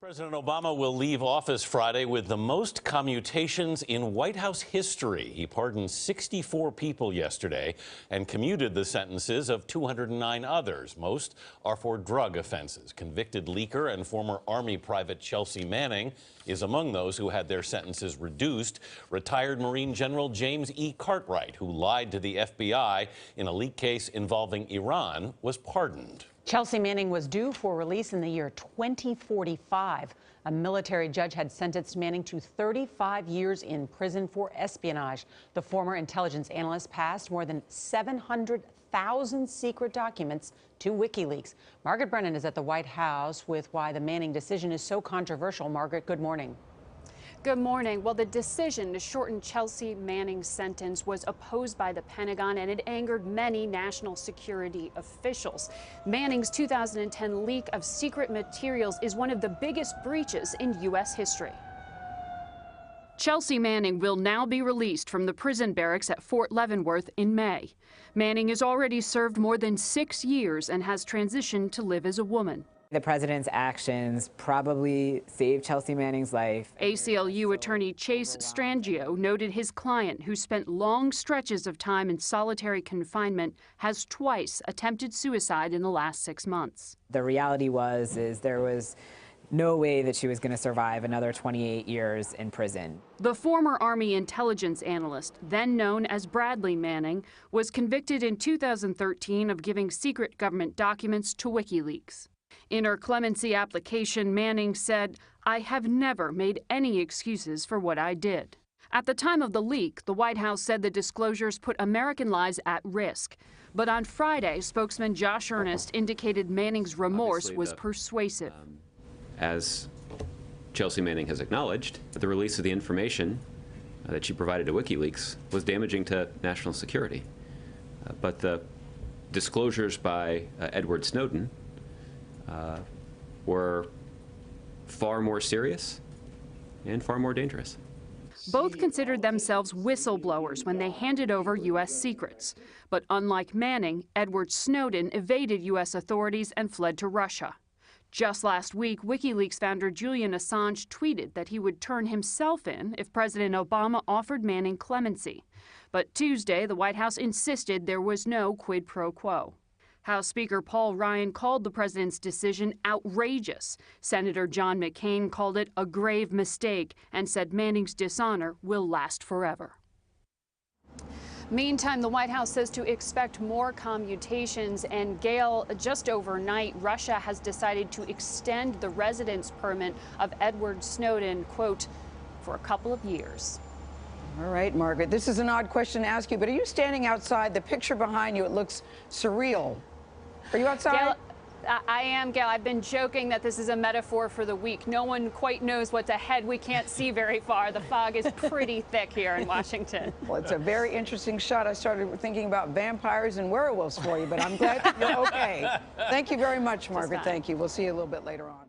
President Obama will leave office Friday with the most commutations in White House history. He pardoned 64 people yesterday and commuted the sentences of 209 others. Most are for drug offenses. Convicted leaker and former Army Private Chelsea Manning is among those who had their sentences reduced. Retired Marine General James E. Cartwright, who lied to the FBI in a leak case involving Iran, was pardoned. Chelsea Manning was due for release in the year 2045. A military judge had sentenced Manning to 35 years in prison for espionage. The former intelligence analyst passed more than 700,000 secret documents to WikiLeaks. Margaret Brennan is at the White House with why the Manning decision is so controversial. Margaret, good morning. Good morning. Well, the decision to shorten Chelsea Manning's sentence was opposed by the Pentagon, and it angered many national security officials. Manning's 2010 leak of secret materials is one of the biggest breaches in U.S. history. Chelsea Manning will now be released from the prison barracks at Fort Leavenworth in May. Manning has already served more than 6 years and has transitioned to live as a woman. The president's actions probably saved Chelsea Manning's life. ACLU attorney Chase Strangio noted his client, who spent long stretches of time in solitary confinement, has twice attempted suicide in the last 6 months. The reality was there was no way that she was going to survive another 28 years in prison. The former Army intelligence analyst, then known as Bradley Manning, was convicted in 2013 of giving secret government documents to WikiLeaks. In her clemency application, Manning said, "I have never made any excuses for what I did." At the time of the leak, the White House said the disclosures put American lives at risk. But on Friday, spokesman Josh Earnest indicated Manning's remorse was persuasive. As Chelsea Manning has acknowledged, the release of the information that she provided to WikiLeaks was damaging to national security. But the disclosures by Edward Snowden were far more serious and far more dangerous. Both considered themselves whistleblowers when they handed over U.S. secrets. But unlike Manning, Edward Snowden evaded U.S. authorities and fled to Russia. Just last week, WikiLeaks founder Julian Assange tweeted that he would turn himself in if President Obama offered Manning clemency. But Tuesday, the White House insisted there was no quid pro quo. House Speaker Paul Ryan called the president's decision outrageous. Senator John McCain called it a grave mistake and said Manning's dishonor will last forever. Meantime, the White House says to expect more commutations. And Gail, just overnight, Russia has decided to extend the residence permit of Edward Snowden, quote, for a couple of years. All right, Margaret, this is an odd question to ask you, but are you standing outside? The picture behind you, it looks surreal. Are you outside? Gail, I am, Gail. I've been joking that this is a metaphor for the week. No one quite knows what's ahead. We can't see very far. The fog is pretty thick here in Washington. Well, it's a very interesting shot. I started thinking about vampires and werewolves for you, but I'm glad that you're okay. Thank you very much, Margaret. Thank you. We'll see you a little bit later on.